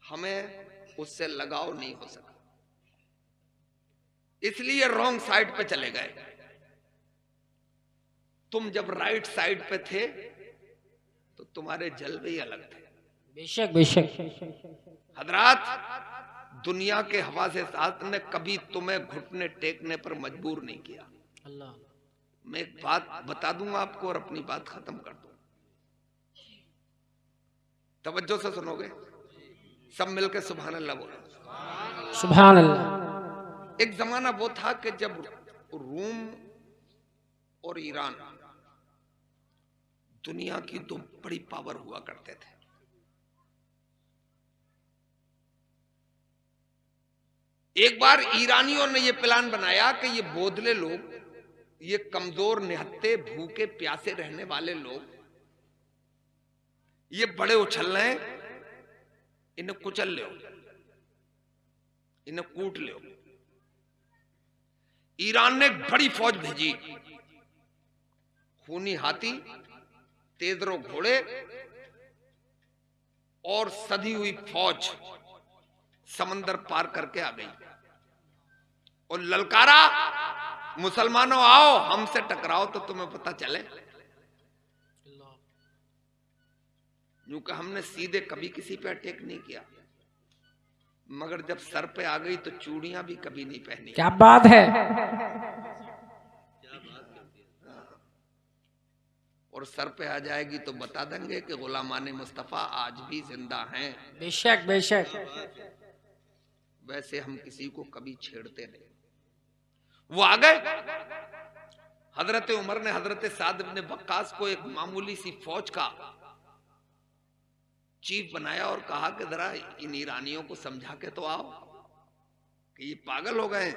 हमें उससे लगाव नहीं हो सका, इसलिए रॉन्ग साइड पे चले गए। तुम जब राइट साइड पे थे तो तुम्हारे जलवे ही अलग थे। बेशक बेशक। हजरात, दुनिया के हवा से साथ ने कभी तुम्हें घुटने टेकने पर मजबूर नहीं किया। अल्लाह। मैं एक बात बता दूंगा आपको और अपनी बात खत्म कर दूंगा, तवज्जो से सुनोगे, सब मिलकर सुभान अल्लाह बोलो। सुभान अल्लाह। एक जमाना वो था कि जब रूम और ईरान दुनिया की दो बड़ी पावर हुआ करते थे। एक बार ईरानियों ने यह प्लान बनाया कि ये बोधले लोग, ये कमजोर निहत्ते भूखे प्यासे रहने वाले लोग, ये बड़े उछल रहे हैं, इन्हें कुचल लो, इन्हें कूट लो। ईरान ने बड़ी फौज भेजी, खूनी हाथी, तेजरो घोड़े और सधी हुई फौज समंदर पार करके आ गई और ललकारा, मुसलमानों आओ हमसे टकराओ तो तुम्हें पता चले। यूं कि हमने सीधे कभी किसी पे अटैक नहीं किया, मगर जब सर पे आ गई तो चूड़ियां भी कभी नहीं पहनी। क्या बात है। और सर पे आ जाएगी तो बता देंगे कि गुलामाने मुस्तफा आज भी जिंदा हैं। बेशक बेशक। वैसे हम किसी को कभी छेड़ते नहीं। वो आ गए। हजरत उमर ने हजरत साद इब्ने वक्कास को एक मामूली सी फौज का चीफ बनाया और कहा कि जरा इन ईरानियों को समझा के तो आओ कि ये पागल हो गए,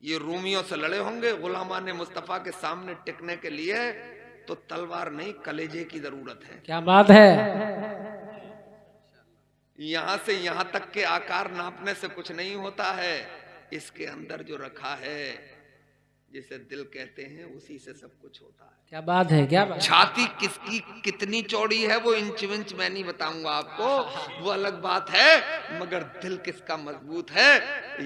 ये रूमियों से लड़े होंगे, गुलामाने मुस्तफा के सामने टिकने के लिए तो तलवार नहीं कलेजे की जरूरत है। क्या बात है। यहां से यहां तक के आकार नापने से कुछ नहीं होता है, इसके अंदर जो रखा है जिसे दिल कहते हैं उसी से सब कुछ होता है। क्या बात है। क्या बात। छाती किसकी कितनी चौड़ी है वो इंच विंच मैं नहीं बताऊंगा आपको, वो अलग बात है, मगर दिल किसका मजबूत है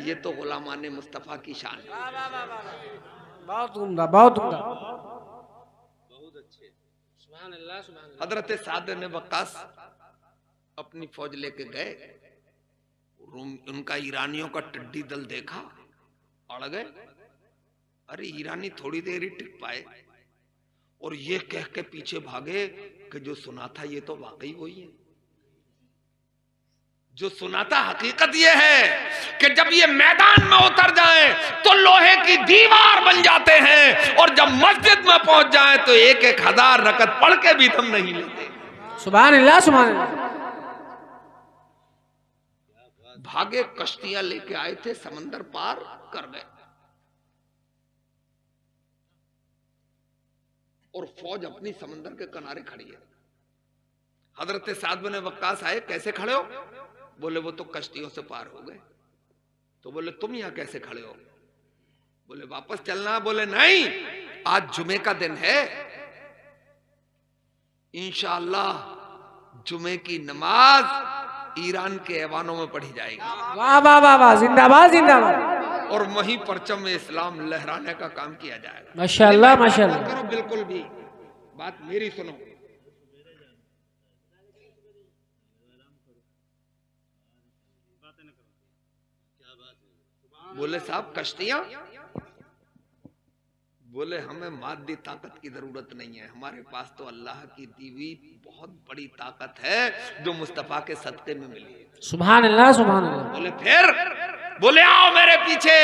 ये तो गुलामाने मुस्तफा की शान है। बहुत उम्दा, बहुत उम्दा। सुभान अल्लाह, सुभान अल्लाह। हजरत साद ने वक्कास अपनी फौज लेके गए, उनका ईरानियों का टिड्डी दल देखा, अड़ गए। अरे ईरानी थोड़ी देर ही टिक पाए और ये कह के पीछे भागे कि जो सुना था ये तो वाकई वही है। जो सुना था हकीकत ये है कि जब ये मैदान में उतर जाएं तो लोहे की दीवार बन जाते हैं और जब मस्जिद में पहुंच जाएं तो 1,000 रकत पढ़ के भी दम नहीं लेते। सुभान अल्लाह, सुभान अल्लाह। भागे, कश्तियां लेके आए थे, समंदर पार कर गए और फौज अपनी समंदर के किनारे खड़ी है। हजरत साद बिन वक्कास आए, कैसे खड़े हो? बोले वो तो कश्तियों से पार हो गए। तो बोले तुम यहां कैसे खड़े हो? बोले वापस चलना। बोले नहीं, आज जुमे का दिन है, इंशाअल्लाह जुमे की नमाज ईरान के ऐवानों में पढ़ी जाएगी। वाह वाह वाह वाह, जिंदाबाद जिंदाबाद। और वहीं परचम इस्लाम लहराने का काम किया जाएगा। माशाअल्लाह माशाअल्लाह। करो बिल्कुल भी, बात मेरी सुनो। बोले साहब कश्तियां? बोले हमें मादी ताकत की जरूरत नहीं है, हमारे पास तो अल्लाह की दी हुई बहुत बड़ी ताकत है जो मुस्तफा के सदके में मिली है। सुभान अल्लाह, सुभान अल्लाह। बोले फिर? बोले आओ मेरे पीछे।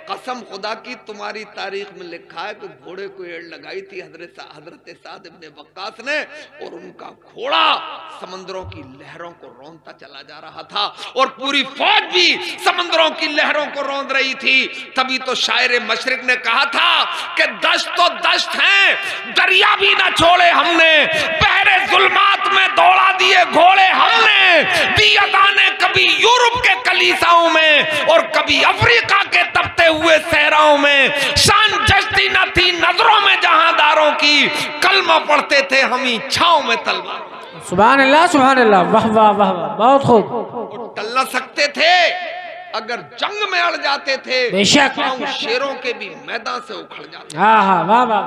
कसम खुदा की तुम्हारी तारीख में लिखा है कि घोड़े को एड़ लगाई थी हजरत साद इब्ने वक्कास ने और उनका घोड़ा समंदरों की लहरों को रौंदता चला जा रहा था और पूरी फौज भी समंदरों की लहरों को रौंद रही थी। तभी तो शायर मशरिक ने कहा था कि दश्त तो दश्त है, दरिया भी ना छोड़े हमने, बहरे जुल्मात में दौड़ा दिए घोड़े हमने, दी अदाने कभी यूरोप के कलीसाओं में और कभी अफ्रीका के तपते हुए सहराओं में, शान जश्ती न थी नजरों में जहांदारों की, कलमा पढ़ते थे हम ही छांव में तलवार। सुभान अल्लाह, वाह वाह वाह वाह, बहुत खूब। वो टल्ला सकते थे, अगर जंग में अड़ जाते थे बेशक, पांव शेरों के भी मैदान से उखड़ जाते। हाँ हाँ, वाह वाह।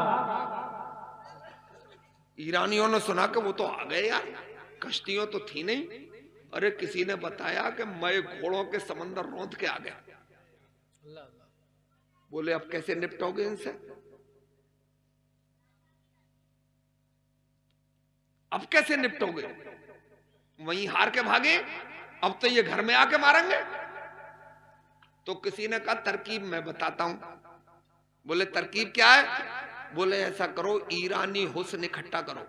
ईरानियों ने सुना कि वो तो आ गए यार, कश्तियों तो थी नहीं। अरे किसी ने बताया कि मैं घोड़ों के समंदर रोंद के आ गया। बोले अब कैसे निपटोगे इनसे, अब कैसे निपटोगे? वहीं हार के भागे, अब तो ये घर में आके मारेंगे। तो किसी ने कहा तरकीब मैं बताता हूं। बोले तरकीब क्या है? बोले ऐसा करो, ईरानी हुस्न इकट्ठा करो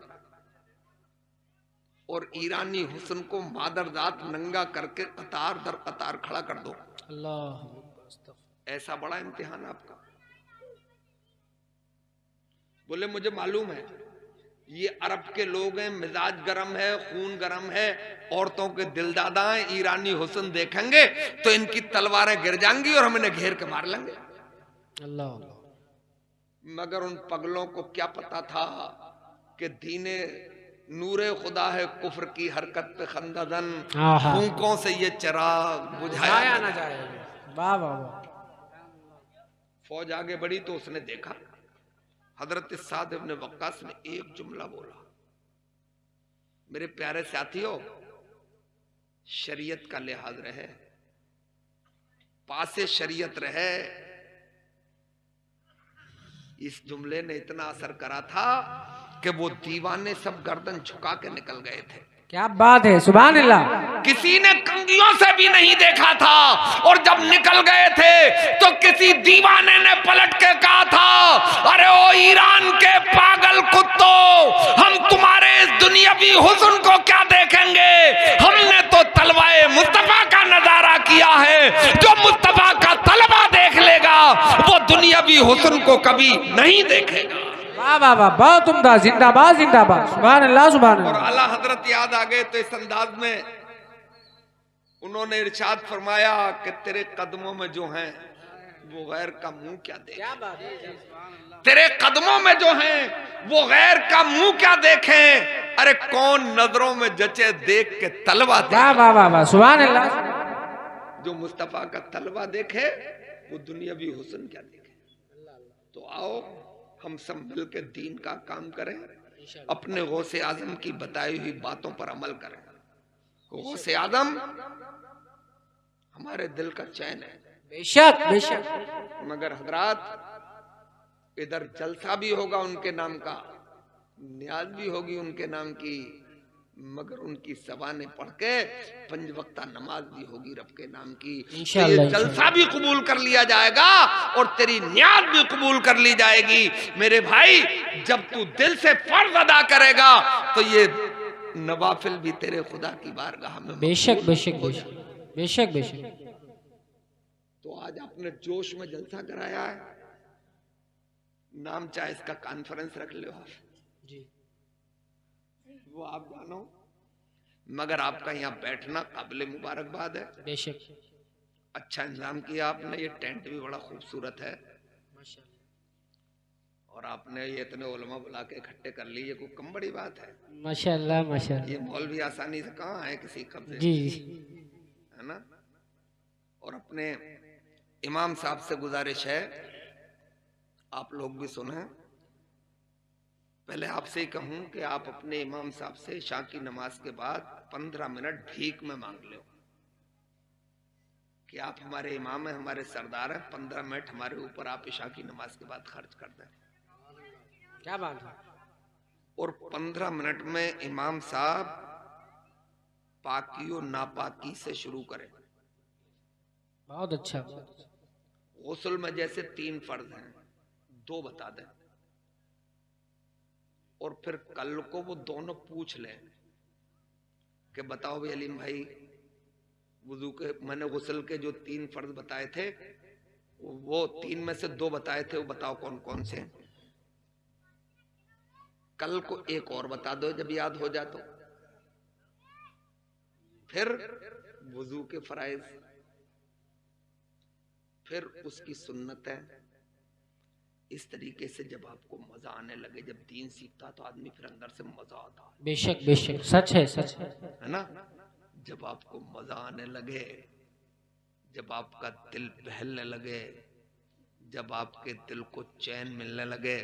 और ईरानी हुस्न को मादरजात नंगा करके कतार दर कतार खड़ा कर दो। अल्लाह, ऐसा बड़ा इम्तिहान आपका। बोले मुझे मालूम है ये अरब के लोग हैं, मिजाज गरम है, खून गरम है, औरतों के दिलदादा हैं, ईरानी हुस्न देखेंगे तो इनकी तलवारें गिर जाएंगी और हम इन्हें घेर के मार लेंगे। अल्लाह। मगर उन पगलों को क्या पता था कि दीने नूरे खुदा है, कुफ्र की हरकत पे खंदादन, फूंकों से ये चिराग बुझाया ना जाए। वाह वाह वाह। फौज आगे बढ़ी तो उसने देखा हजरत साद इब्न वक्कास ने एक जुमला बोला, मेरे प्यारे साथियों, शरीयत का लिहाज रहे, पासे शरीयत रहे। इस जुमले ने इतना असर करा था कि वो दीवाने सब गर्दन झुका के निकल गए थे। क्या बात है, सुभान अल्लाह। किसी ने कंगियों से भी नहीं देखा था और जब निकल गए थे तो किसी दीवाने ने पलट के कहा था, अरे ओ ईरान के पागल कुत्तों, हम तुम्हारे इस दुनियावी हुस्न को क्या देखेंगे? हमने तो तलवाए मुस्तफा का नजारा किया है। जो मुस्तफा का तलवा देख लेगा वो दुनियावी हुस्न को कभी नहीं देखेगा। वाह वाह वाह, बहुत उम्दा, जिंदाबाद जिंदाबाद, सुभान अल्लाह सुभान अल्लाह। और आला हजरत याद आ गए तो इस अंदाज में उन्होंने इरशाद फरमाया कि तेरे कदमों में जो हैं वो गैर का मुंह क्या देखें। तेरे कदमों में जो हैं वो गैर का मुंह क्या देखें। अरे कौन नजरों में जचे देख के तलवा देखे। वाह वाह वाह वाह, सुभान अल्लाह। जो मुस्तफा का तलवा देखे वो दुनियावी हुस्न क्या देखे। तो आओ हम सब मिल के दीन का काम करें, अपने गौसे आजम की बताई हुई बातों पर अमल करें। गौसे आजम हमारे दिल का चैन है। बेशक बेशक। मगर हजरात इधर जलसा भी होगा उनके नाम का, न्याज भी होगी उनके नाम की, मगर उनकी सवाने पढ़ के पंज वक्ता नमाज भी होगी रब के नाम की। तो ये जलसा भी कबूल कर लिया जाएगा और तेरी न्याज भी कबूल कर ली जाएगी। मेरे भाई जब तू दिल से फर्ज अदा करेगा तो ये नवाफिल भी तेरे खुदा की बारगाह में। बेशक बेशक बेशक बेशक बेशक। तो आज आपने जोश में जलसा कराया है, नाम चाहे इसका कॉन्फ्रेंस रख लो आप जी, वो आप जानो, मगर आपका यहाँ बैठना काबिल मुबारकबाद है। बेशक अच्छा इंतजाम किया आपने, ये टेंट भी बड़ा खूबसूरत है और आपने ये इतने उलमा बुला के इकट्ठे कर लिए, कोई कम बड़ी बात है। माशाल्लाह माशाल्लाह। ये मॉल भी आसानी से कहाँ है किसी कब्जे जी है ना। और अपने इमाम साहब से गुजारिश है, आप लोग भी सुने, पहले आपसे ही कहूं कि आप अपने इमाम साहब से इशा की नमाज के बाद 15 मिनट भीख में मांग लो कि आप हमारे इमाम हैं, हमारे सरदार हैं, 15 मिनट हमारे ऊपर आप इशा की नमाज के बाद खर्च कर दें। क्या बात है। और 15 मिनट में इमाम साहब पाकी और नापाकी से शुरू करें। बहुत अच्छा। गुस्ल में जैसे 3 फर्ज हैं, 2 बता दें और फिर कल को वो दोनों पूछ लें कि बताओ भाई अलीम भाई, वुजू के मैंने गुस्ल के जो 3 फर्ज बताए थे वो 3 में से 2 बताए थे, वो बताओ कौन कौन से। कल को एक और बता दो जब याद हो जाए तो। फिर वुजू के फराइज, फिर उसकी सुन्नत है, इस तरीके से जब आपको मजा आने लगे, जब दीन सीखता तो आदमी फिर अंदर से मजा आता है। बेशक बेशक, सच है, सच है ना। जब आपको मजा आने लगे, जब आपका दिल बहलने लगे, जब आपके दिल को चैन मिलने लगे,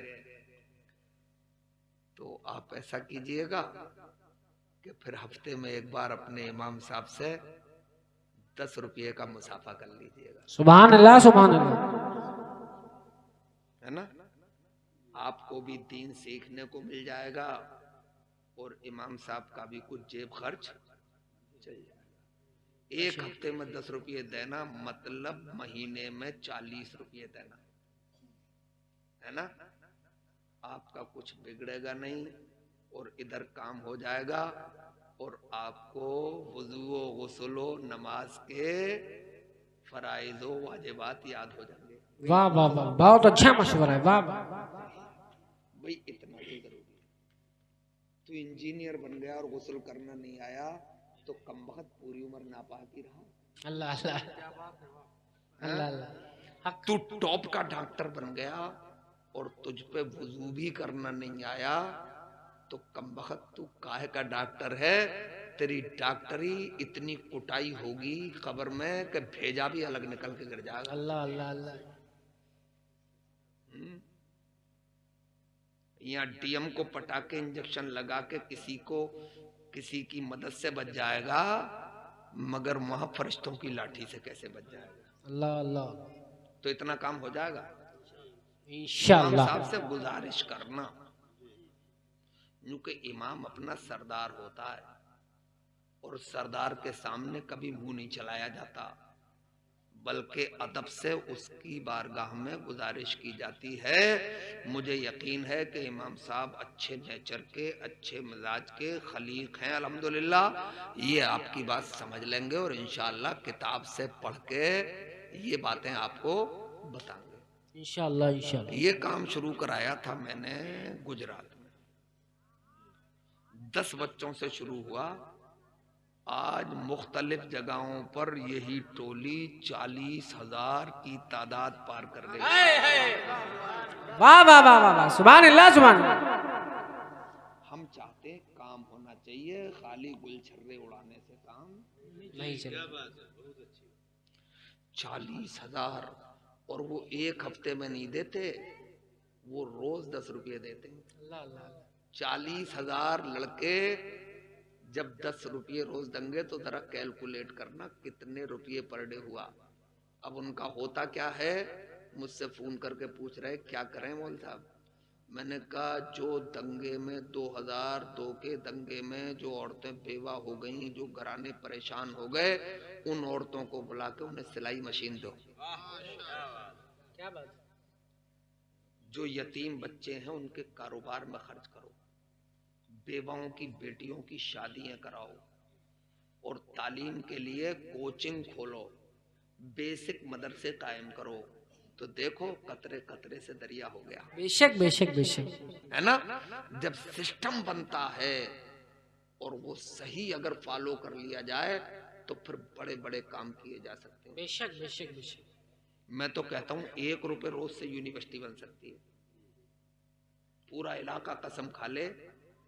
तो आप ऐसा कीजिएगा कि फिर हफ्ते में एक बार अपने इमाम साहब से 10 रुपये का मुसाफा कर लीजिएगा। सुभान अल्लाह, सुभान अल्लाह। है ना। आपको भी दीन सीखने को मिल जाएगा और इमाम साहब का भी कुछ जेब खर्च चल जाएगा। एक हफ्ते में 10 रुपये देना मतलब महीने में 40 रुपये देना, है ना। आपका कुछ बिगड़ेगा नहीं और इधर काम हो जाएगा और आपको वुज़ू गुस्लो नमाज के फराइज़ व वाजिबात याद हो जाएंगे। वाह वाह वाह, बहुत अच्छा मशवरा है। वाह भाई इतना ही जरूरी है। तू इंजीनियर बन गया और गुस्ल करना नहीं आया तो कमबख्त पूरी उम्र नापाक ही रहा। अल्लाह अल्लाह अल्लाह अल्लाह। तू टॉप का डॉक्टर बन गया और तुझ पे वुजू भी करना नहीं आया तो कमबख्त तू काहे का डॉक्टर है। तेरी डॉक्टरी इतनी कुटाई होगी कब्र में कि भेजा भी अलग निकल के गिर जाएगा। अल्लाह अल्लाह अल्लाह। यहाँ डीएम को पटाके इंजेक्शन लगा के किसी की मदद से बच जाएगा, मगर वहां फरिश्तों की लाठी से कैसे बच जाएगा। अल्लाह अल्लाह। तो इतना काम हो जाएगा इंशाअल्लाह। साहब से गुजारिश करना, क्योंकि इमाम अपना सरदार होता है और सरदार के सामने कभी मुंह नहीं चलाया जाता, बल्कि अदब से उसकी बारगाह में गुजारिश की जाती है। मुझे यकीन है कि इमाम साहब अच्छे नेचर के, अच्छे मिजाज के खलीक हैं अल्हम्दुलिल्लाह। ये आपकी बात समझ लेंगे और इंशाअल्लाह किताब से पढ़ के ये बातें आपको बताएंगे इंशाअल्लाह इंशाअल्लाह। ये काम शुरू कराया था मैंने गुजरात में, 10 बच्चों से शुरू हुआ। आज मुख्तलिफ जगहों पर यही टोली 40,000 की तादाद पार कर गई। वाह वाह वाह वाह, सुभान अल्लाह सुभान अल्लाह। हम चाहते हैं काम होना चाहिए, खाली गुलछर्रे उड़ाने से काम नहीं चलेगा। 40,000 और वो एक हफ्ते में नहीं देते, वो रोज 10 रुपये देते हैं। 40,000 लड़के जब 10 रुपये रोज देंगे तो जरा कैलकुलेट करना कितने रुपये पर डे हुआ। अब उनका होता क्या है, मुझसे फोन करके पूछ रहे क्या करें मौल साहब। मैंने कहा जो दंगे में 2002 के दंगे में जो औरतें बेवा हो गई, जो घराने परेशान हो गए, उन औरतों को बुला के उन्हें सिलाई मशीन दो। क्या बात। जो यतीम बच्चे हैं उनके कारोबार में खर्च करो, बेवाओं की बेटियों की शादियां कराओ और तालीम के लिए कोचिंग खोलो, बेसिक मदरसे कायम करो। तो देखो कतरे कतरे से दरिया हो गया। बेशक बेशक बेशक, है ना। जब सिस्टम बनता है और वो सही अगर फॉलो कर लिया जाए तो फिर बड़े बड़े काम किए जा सकते हैं। बेशक बेशक बेशक। मैं तो कहता हूँ 1 रुपए रोज से यूनिवर्सिटी बन सकती है। पूरा इलाका कसम खा ले,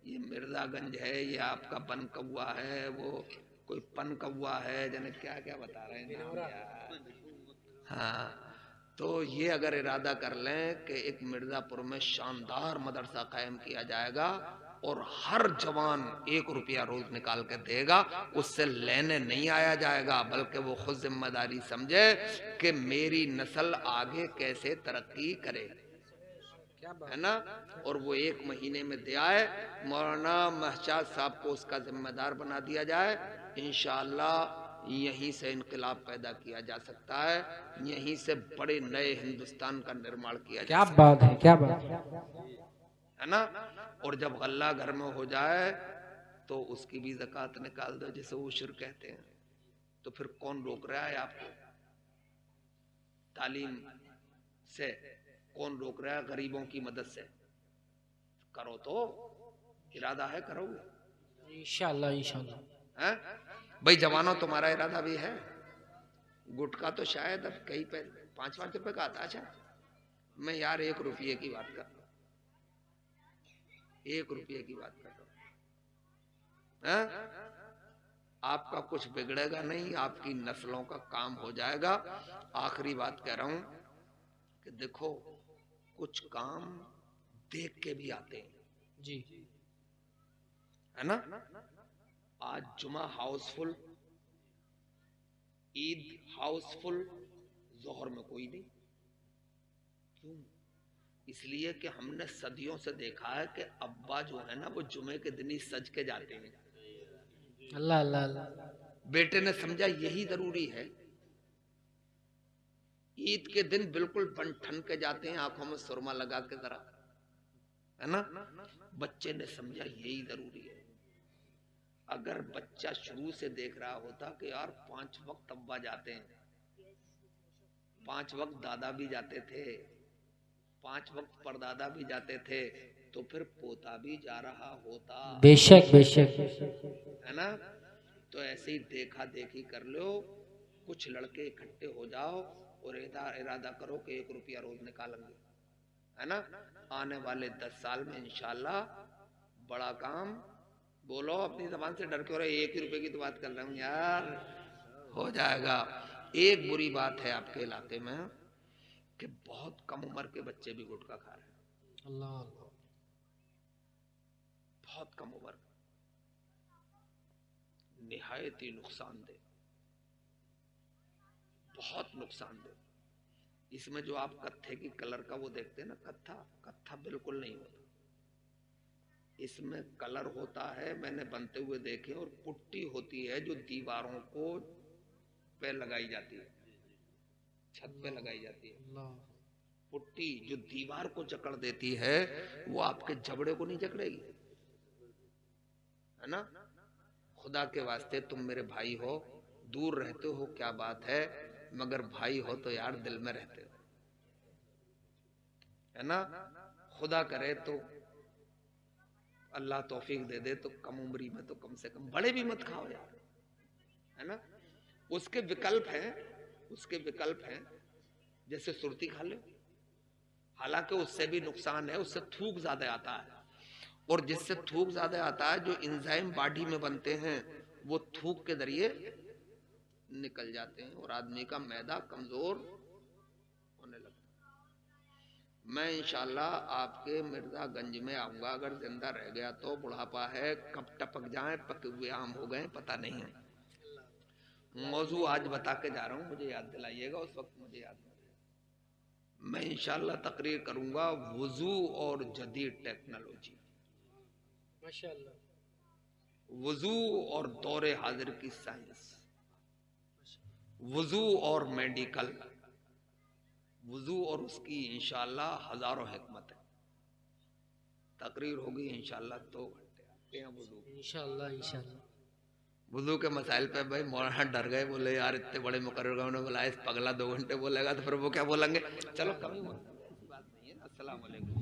ये मिर्जागंज है, ये आपका बन कौआ है, वो कोई पन कौआ है, जने क्या क्या बता रहे हैं नाम यार। हाँ, तो ये अगर इरादा कर लें कि एक मिर्जापुर में शानदार मदरसा कायम किया जाएगा और हर जवान 1 रुपया रोज निकाल के देगा, उससे लेने नहीं आया जाएगा, बल्कि वो खुद जिम्मेदारी समझे कि मेरी नस्ल आगे कैसे तरक्की करे, है ना। और वो 1 महीने में दे आए, मौलाना महजाद साहब को उसका जिम्मेदार बना दिया जाए। इंशाअल्लाह यहीं से इनकलाब पैदा किया जा सकता है, यहीं से बड़े नए हिंदुस्तान का निर्माण किया जा सकता है। क्या बात है, क्या बात है ना। और जब गल्ला घर में हो जाए तो उसकी भी ज़कात निकाल दो, जिसे उशर कहते हैं। तो फिर कौन रोक रहा है आपको तालीम से, कौन रोक रहा है गरीबों की मदद से। करो तो, इरादा है करोगे इंशाअल्लाह इंशाअल्लाह। हैं भाई जवानों, तुम्हारा इरादा भी है। गुटखा तो शायद अब कई 5-5 रुपए का आता है, मैं यार 1 रुपये की बात कर रहा हूं, 1 रुपये की बात कर रहा हूं। आपका कुछ बिगड़ेगा नहीं, आपकी नस्लों का काम हो जाएगा। आखिरी बात कह रहा हूं कि देखो कुछ काम देख के भी आते हैं जी, है ना। आज जुमा हाउसफुल, ईद हाउसफुल, जोहर में कोई नहीं। क्यों? इसलिए कि हमने सदियों से देखा है कि अब्बा जो है ना वो जुमे के दिन ही सज के जाते हैं। अल्लाह अल्लाह अल्लाह। बेटे ने समझा यही जरूरी है। ईद के दिन बिल्कुल बन ठन के जाते हैं, आंखों में सुरमा लगा के जरा, है ना। बच्चे ने समझा यही जरूरी है। अगर बच्चा शुरू से देख रहा होता कि यार 5 वक्त अब्बा जाते हैं, 5 वक्त दादा भी जाते थे, 5 वक्त परदादा भी जाते थे, तो फिर पोता भी जा रहा होता। बेशक बेशक, है ना। तो ऐसे ही देखा देखी कर लो, कुछ लड़के इकट्ठे हो जाओ और इरादा करो कि 1 रुपया रोज निकालेंगे, है ना। आने वाले 10 साल में इंशाल्लाह बड़ा काम, बोलो अपनी जबान से डर के, हो रहे 1 रुपए की तो बात कर रहा हूँ यार, हो जाएगा। एक बुरी बात है आपके इलाके में कि बहुत कम उम्र के बच्चे भी गुटखा खा रहे हैं। अल्लाह अल्लाह। बहुत कम उम्र, निहायत ही नुकसानदेह, बहुत नुकसानदेह। इसमें जो आप कत्थे की कलर का वो देखते हैं ना, कत्था बिल्कुल नहीं होता। इसमें कलर होता है, मैंने बनते हुए देखे, और पुट्टी होती है जो दीवारों को पे लगाई जाती है, छत पे लगाई जाती है। पुट्टी जो दीवार को जकड़ देती है वो आपके जबड़े को नहीं जकड़ेगी, है ना। खुदा के वास्ते तुम मेरे भाई हो, दूर रहते हो क्या बात है, मगर भाई हो तो यार दिल में रहते हो, है ना। खुदा करे तो अल्लाह तौफीक दे दे तो कम उम्री में तो कम से कम बड़े भी मत खाओ यार, है ना। उसके विकल्प हैं, जैसे सुरती खा लो, हालांकि उससे भी नुकसान है, उससे थूक ज्यादा आता है, और जिससे थूक ज्यादा आता है जो एंजाइम बॉडी में बनते हैं वो थूक के जरिए निकल जाते हैं और आदमी का मैदा कमजोर होने लगता है। मैं इंशाल्लाह आपके मिर्जागंज में आऊंगा, अगर जिंदा रह गया तो। बुढ़ापा है, कब टपक जाए, पके हुए आम हो गए पता नहीं है। मौजू आज बता के जा रहा हूं, मुझे याद दिलाइएगा, उस वक्त मुझे याद नहीं। मैं इंशाल्लाह तकरीर करूंगा वुजू और जदीद टेक्नोलॉजी, माशाअल्लाह, वुजू और दौरे हाजिर की साइंस, वुजू और मेडिकल, वुजू और उसकी इंशाल्लाह हजारों हिकमत है। तकरीर होगी इंशाल्लाह 2 घंटे आपके यहाँ वुजू, इंशाल्लाह इंशाल्लाह। वुजू के मसाइल पे भाई मौलाना डर गए, बोले यार इतने बड़े मुकर्रर ने बोला इस पगला 2 घंटे बोलेगा तो फिर वो क्या बोलेंगे। चलो कभी बात नहीं है। अस्सलाम वालेकुम।